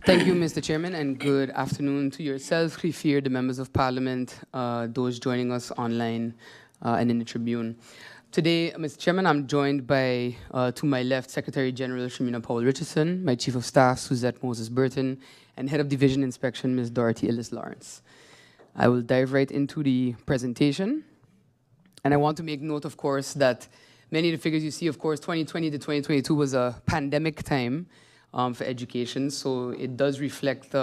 Thank you, Mr. Chairman, and good afternoon to yourself, Khifir, the members of Parliament, those joining us online and in the Tribune. Today, Mr. Chairman, I'm joined by, to my left, Secretary General Shamina Powell-Richardson, my Chief of Staff, Suzette Moses-Burton, and Head of Division Inspection, Ms. Dorothy Ellis-Lawrence. I will dive right into the presentation. And I want to make note, of course, that many of the figures you see, of course, 2020 to 2022 was a pandemic time for education, so it does reflect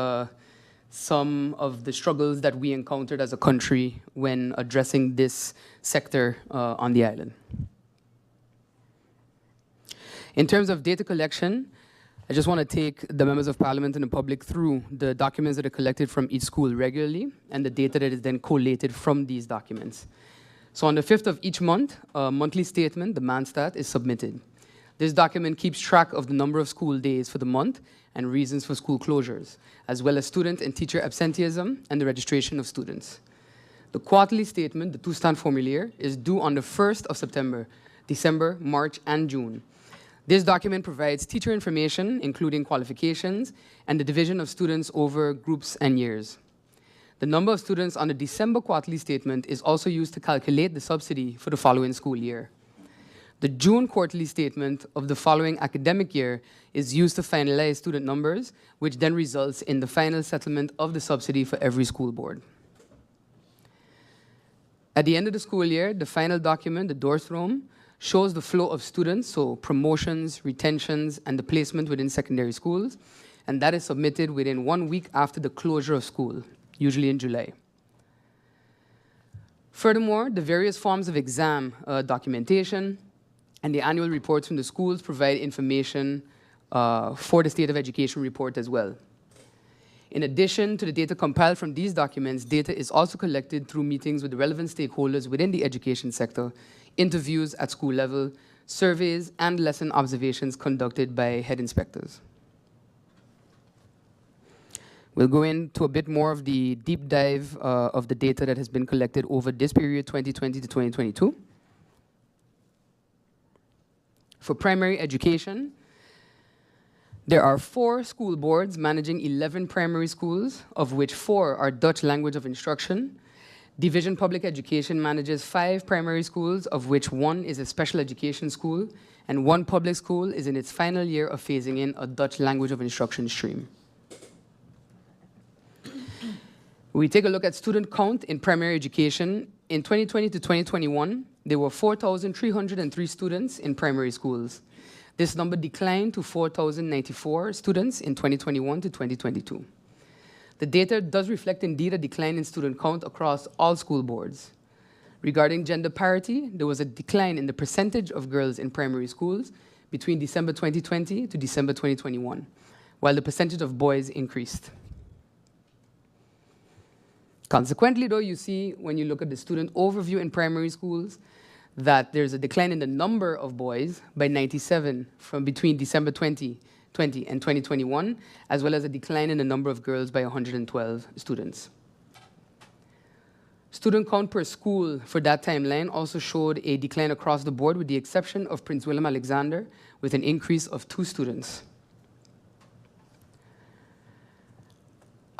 some of the struggles that we encountered as a country when addressing this sector on the island. In terms of data collection, I just want to take the members of Parliament and the public through the documents that are collected from each school regularly and the data that is then collated from these documents. So on the 5th of each month, a monthly statement, the ManStat, is submitted. This document keeps track of the number of school days for the month and reasons for school closures, as well as student and teacher absenteeism and the registration of students. The quarterly statement, the two-stand formulaire, is due on the 1st of September, December, March, and June. This document provides teacher information, including qualifications, and the division of students over groups and years. The number of students on the December quarterly statement is also used to calculate the subsidy for the following school year. The June quarterly statement of the following academic year is used to finalize student numbers, which then results in the final settlement of the subsidy for every school board. At the end of the school year, the final document, the Dorstrom, shows the flow of students, so promotions, retentions, and the placement within secondary schools, and that is submitted within 1 week after the closure of school, usually in July. Furthermore, the various forms of exam documentation and the annual reports from the schools provide information for the State of Education report as well. In addition to the data compiled from these documents, data is also collected through meetings with the relevant stakeholders within the education sector, interviews at school level, surveys, and lesson observations conducted by head inspectors. We'll go into a bit more of the deep dive of the data that has been collected over this period, 2020 to 2022. For primary education, there are 4 school boards managing 11 primary schools, of which 4 are Dutch language of instruction. Division Public Education manages 5 primary schools, of which 1 is a special education school, and 1 public school is in its final year of phasing in a Dutch language of instruction stream. We take a look at student count in primary education. In 2020 to 2021, there were 4,303 students in primary schools. This number declined to 4,094 students in 2021 to 2022. The data does reflect indeed a decline in student count across all school boards. Regarding gender parity, there was a decline in the percentage of girls in primary schools between December 2020 to December 2021, while the percentage of boys increased. Consequently, though, you see when you look at the student overview in primary schools that there's a decline in the number of boys by 97 from between December 2020 and 2021, as well as a decline in the number of girls by 112 students. Student count per school for that timeline also showed a decline across the board, with the exception of Prince William Alexander, with an increase of 2 students.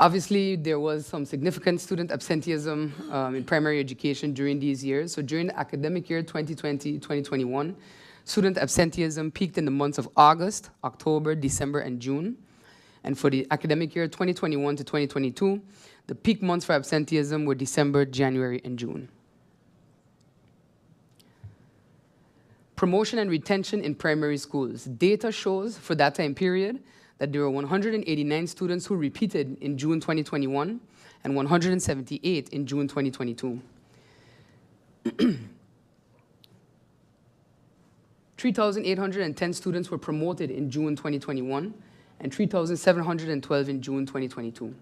Obviously, there was some significant student absenteeism in primary education during these years. So during the academic year 2020-2021, student absenteeism peaked in the months of August, October, December, and June. And for the academic year 2021 to 2022, the peak months for absenteeism were December, January, and June. Promotion and retention in primary schools. Data shows for that time period that there were 189 students who repeated in June 2021 and 178 in June 2022. 3,810 students were promoted in June 2021 and 3,712 in June 2022.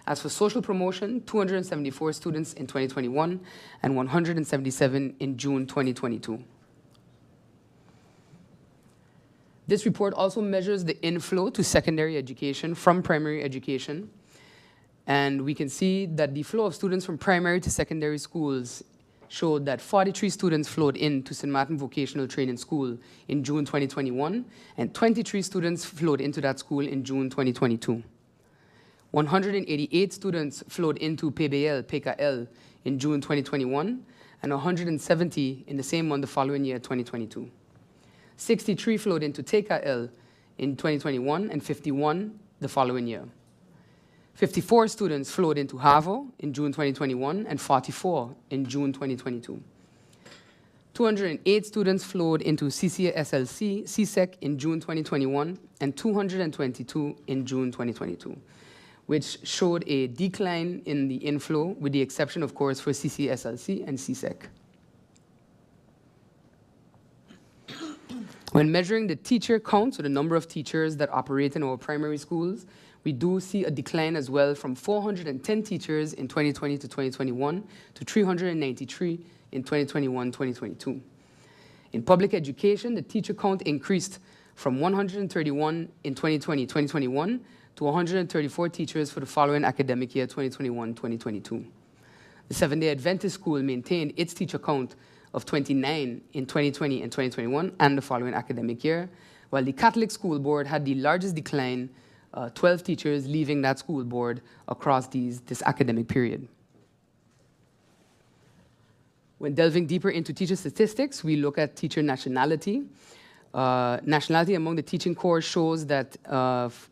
As for social promotion, 274 students in 2021 and 177 in June 2022. This report also measures the inflow to secondary education from primary education. And we can see that the flow of students from primary to secondary schools showed that 43 students flowed into St. Martin Vocational Training School in June 2021, and 23 students flowed into that school in June 2022. 188 students flowed into PBL, PKL, in June 2021, and 170 in the same month the following year, 2022. 63 flowed into TKL in 2021, and 51 the following year. 54 students flowed into HAVO in June 2021, and 44 in June 2022. 208 students flowed into CCSLC, CSEC in June 2021, and 222 in June 2022, which showed a decline in the inflow, with the exception, of course, for CCSLC and CSEC. When measuring the teacher count, so the number of teachers that operate in our primary schools, we do see a decline as well from 410 teachers in 2020 to 2021 to 393 in 2021-2022. In public education, the teacher count increased from 131 in 2020-2021 to 134 teachers for the following academic year, 2021-2022. The Seventh-day Adventist School maintained its teacher count of 29 in 2020 and 2021 and the following academic year, while the Catholic School Board had the largest decline, 12 teachers leaving that school board across this academic period. When delving deeper into teacher statistics, we look at teacher nationality. Nationality among the teaching corps shows that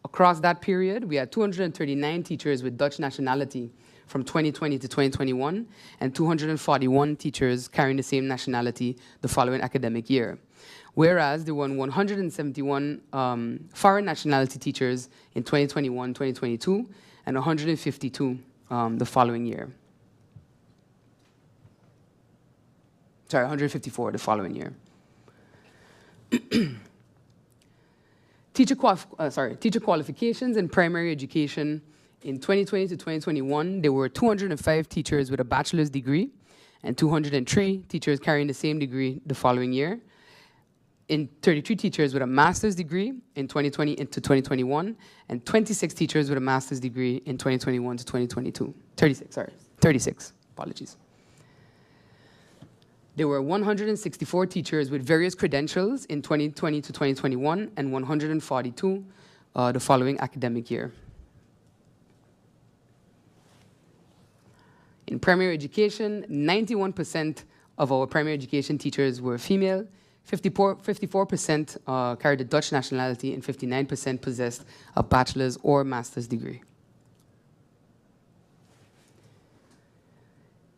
across that period, we had 239 teachers with Dutch nationality from 2020 to 2021, and 241 teachers carrying the same nationality the following academic year. Whereas there were 171 foreign nationality teachers in 2021-2022, and 152 the following year. Sorry, 154 the following year. Teacher qualifications in primary education. In 2020 to 2021, there were 205 teachers with a bachelor's degree and 203 teachers carrying the same degree the following year. In 33 teachers with a master's degree in 2020 to 2021, and 26 teachers with a master's degree in 2021 to 2022. 36, apologies. There were 164 teachers with various credentials in 2020 to 2021, and 142 the following academic year. In primary education, 91% of our primary education teachers were female, 54% carried a Dutch nationality, and 59% possessed a bachelor's or master's degree.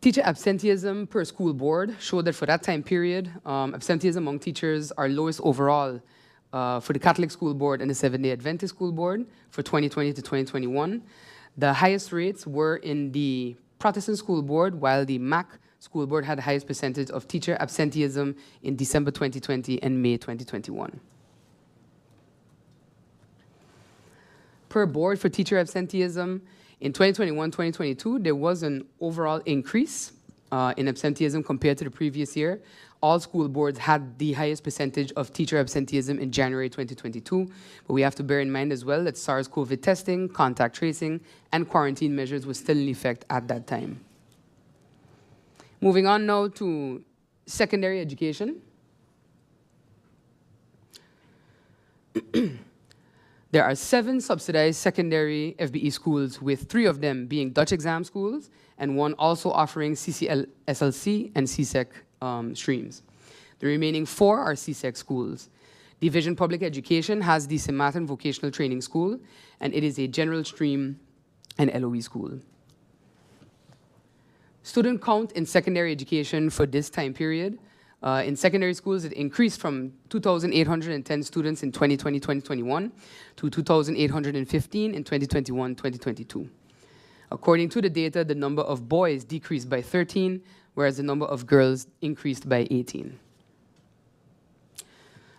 Teacher absenteeism per school board showed that for that time period, absenteeism among teachers are lowest overall for the Catholic School Board and the Seventh-day Adventist School Board for 2020 to 2021. The highest rates were in the Protestant School Board, while the MAC School Board had the highest percentage of teacher absenteeism in December 2020 and May 2021. Per board for teacher absenteeism, in 2021-2022, there was an overall increase in absenteeism compared to the previous year. All school boards had the highest percentage of teacher absenteeism in January 2022, but we have to bear in mind as well that SARS-CoV testing, contact tracing, and quarantine measures were still in effect at that time. Moving on now to secondary education. There are 7 subsidized secondary FBE schools, with 3 of them being Dutch exam schools and 1 also offering CCSLC and CSEC streams. The remaining 4 are CSEC schools. Division Public Education has the St. Martin Vocational Training School, and it is a general stream and LOE school. Student count in secondary education for this time period. In secondary schools, it increased from 2,810 students in 2020-2021 to 2,815 in 2021-2022. According to the data, the number of boys decreased by 13, whereas the number of girls increased by 18.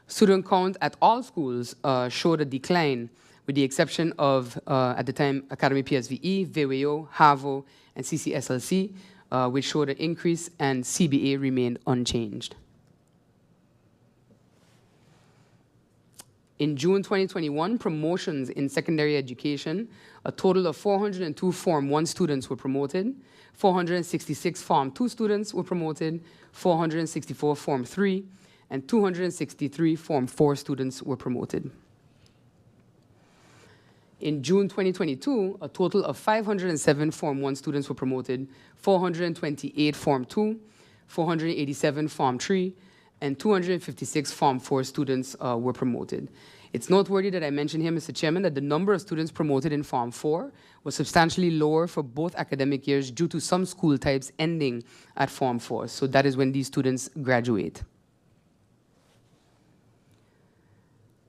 Student count at all schools showed a decline, with the exception of, at the time, Academy PSVE, VWO, HAVO, and CCSLC, which showed an increase, and CBA remained unchanged. In June 2021, promotions in secondary education, a total of 402 Form 1 students were promoted, 466 Form 2 students were promoted, 464 Form 3, and 263 Form 4 students were promoted. In June 2022, a total of 507 Form 1 students were promoted, 428 Form 2, 487 Form 3, and 256 Form 4 students were promoted. It's noteworthy that I mentioned here, Mr. Chairman, that the number of students promoted in Form 4 was substantially lower for both academic years due to some school types ending at Form 4. So that is when these students graduate.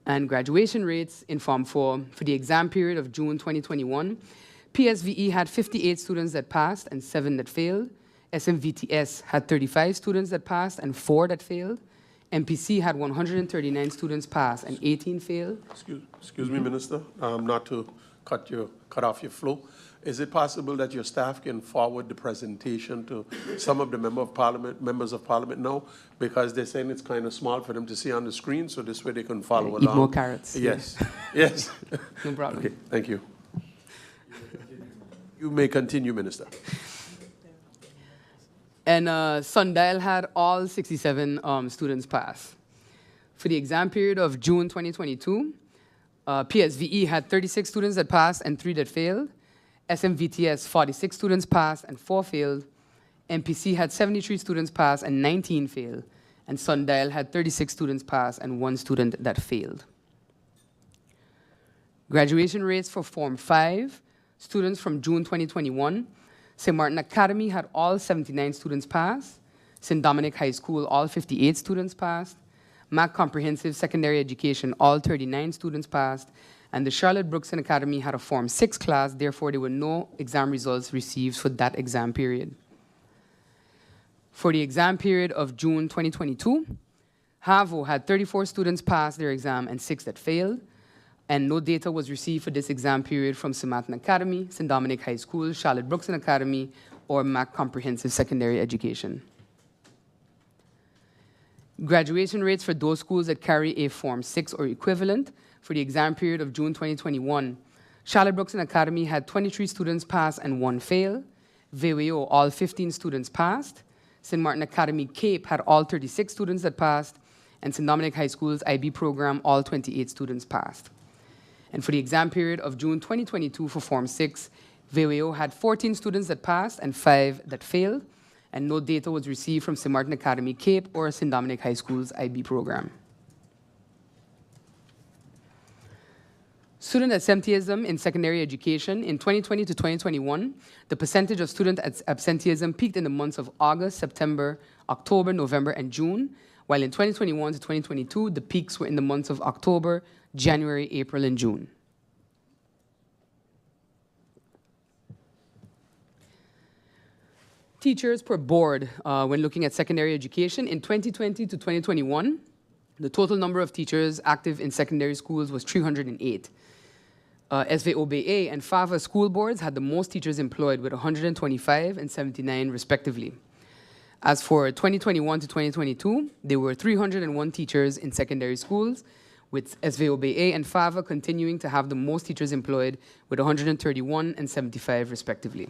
And graduation rates in Form 4 for the exam period of June 2021, PSVE had 58 students that passed and 7 that failed. SMVTS had 35 students that passed and 4 that failed. MPC had 139 students pass and 18 failed. Excuse me, Minister, not to cut off your flow. Is it possible that your staff can forward the presentation to some of the members of parliament now? Because they're saying it's kind of small for them to see on the screen, so this way they can follow along. Eat more carrots. Yes, yes. No problem. Okay, thank you. You may continue, Minister. And Sundial had all 67 students pass. For the exam period of June 2022, PSVE had 36 students that passed and 3 that failed. SMVTS, 46 students passed and 4 failed. MPC had 73 students pass and 19 failed. And Sundial had 36 students pass and 1 student that failed. Graduation rates for Form 5, students from June 2021, St. Martin Academy had all 79 students pass. St. Dominic High School, all 58 students passed. Mac Comprehensive Secondary Education, all 39 students passed. And the Charlotte Brookson Academy had a Form 6 class, therefore there were no exam results received for that exam period. For the exam period of June 2022, HAVO had 34 students pass their exam and 6 that failed. And no data was received for this exam period from St. Martin Academy, St. Dominic High School, Charlotte Brookson Academy, or Mac Comprehensive Secondary Education. Graduation rates for those schools that carry a Form 6 or equivalent for the exam period of June 2021. Charlotte Brookson Academy had 23 students pass and 1 fail. VWO, all 15 students passed. St. Martin Academy Cape had all 36 students that passed. And St. Dominic High School's IB program, all 28 students passed. And for the exam period of June 2022 for Form 6, VWO had 14 students that passed and 5 that failed, and no data was received from St. Martin Academy Cape or St. Dominic High School's IB program. Student absenteeism in secondary education in 2020 to 2021, the percentage of student absenteeism peaked in the months of August, September, October, November, and June, while in 2021 to 2022, the peaks were in the months of October, January, April, and June. Teachers per board, when looking at secondary education, in 2020 to 2021, the total number of teachers active in secondary schools was 308. SVOBA and FAVA school boards had the most teachers employed with 125 and 79 respectively. As for 2021 to 2022, there were 301 teachers in secondary schools, with SVOBA and FAVA continuing to have the most teachers employed with 131 and 75 respectively.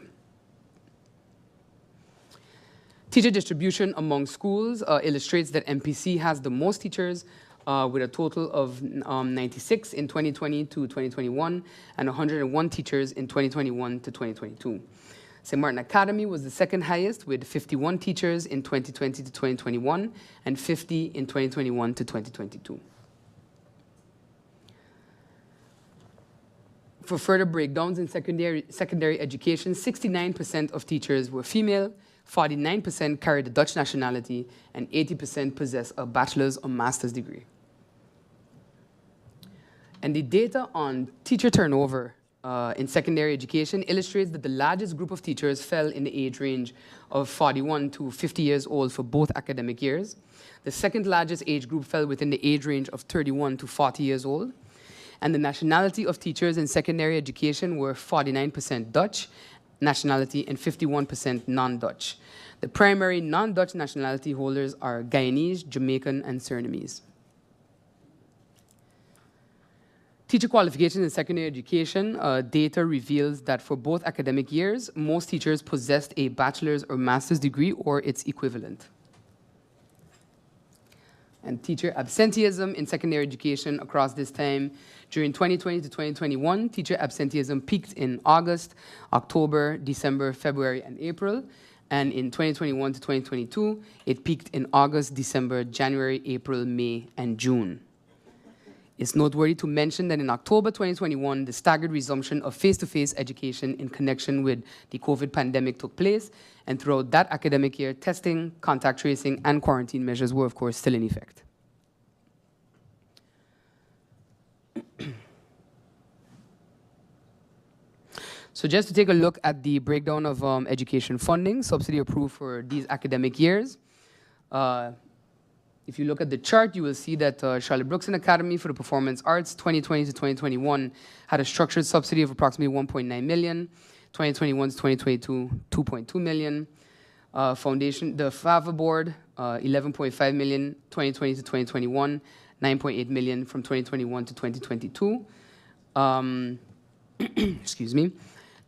Teacher distribution among schools illustrates that MPC has the most teachers with a total of 96 in 2020 to 2021 and 101 teachers in 2021 to 2022. St. Martin Academy was the second highest with 51 teachers in 2020 to 2021 and 50 in 2021 to 2022. For further breakdowns in secondary education, 69% of teachers were female, 49% carried the Dutch nationality, and 80% possess a bachelor's or master's degree. And the data on teacher turnover in secondary education illustrates that the largest group of teachers fell in the age range of 41 to 50 years old for both academic years. The second largest age group fell within the age range of 31 to 40 years old. And the nationality of teachers in secondary education were 49% Dutch nationality and 51% non-Dutch. The primary non-Dutch nationality holders are Guyanese, Jamaican, and Surinamese. Teacher qualifications in secondary education data reveals that for both academic years, most teachers possessed a bachelor's or master's degree or its equivalent. And teacher absenteeism in secondary education across this time. During 2020 to 2021, teacher absenteeism peaked in August, October, December, February, and April. And in 2021 to 2022, it peaked in August, December, January, April, May, and June. It's noteworthy to mention that in October 2021, the staggered resumption of face-to-face education in connection with the COVID pandemic took place, and throughout that academic year, testing, contact tracing, and quarantine measures were, of course, still in effect. So just to take a look at the breakdown of education funding, subsidy approved for these academic years. If you look at the chart, you will see that Charlotte Brookson Academy for the Performance Arts 2020 to 2021 had a structured subsidy of approximately 1.9 million. 2021 to 2022, 2.2 million. Foundation, the FAVA board, 11.5 million, 2020 to 2021, 9.8 million from 2021 to 2022. Excuse me.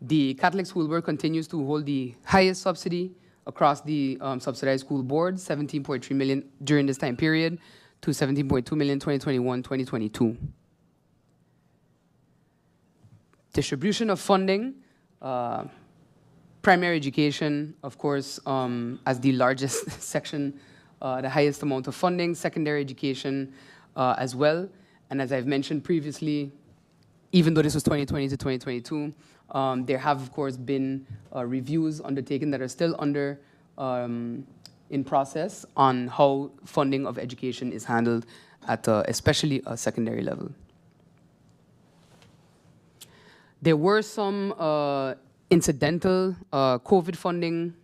The Catholic School Board continues to hold the highest subsidy across the subsidized school boards, 17.3 million during this time period to 17.2 million 2021-2022. Distribution of funding, primary education, of course, as the largest section, the highest amount of funding, secondary education as well. And as I've mentioned previously, even though this was 2020 to 2022, there have, of course, been reviews undertaken that are still under in process on how funding of education is handled at especially a secondary level. There were some incidental COVID funding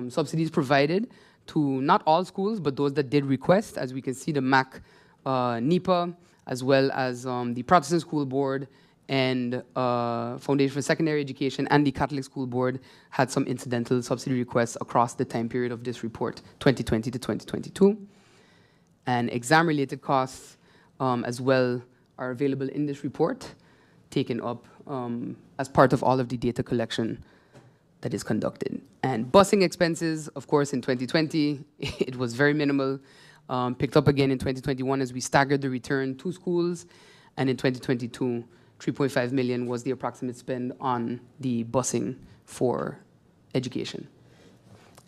subsidies provided to not all schools, but those that did request. As we can see, the MAC, NEPA, as well as the Protestant School Board and Foundation for Secondary Education and the Catholic School Board had some incidental subsidy requests across the time period of this report, 2020 to 2022. And exam-related costs as well are available in this report, taken up as part of all of the data collection that is conducted. And busing expenses, of course, in 2020, it was very minimal. Picked up again in 2021 as we staggered the return to schools. And in 2022, 3.5 million was the approximate spend on the busing for education.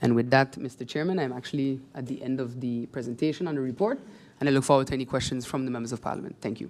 And with that, Mr. Chairman, I'm actually at the end of the presentation on the report, and I look forward to any questions from the members of Parliament. Thank you.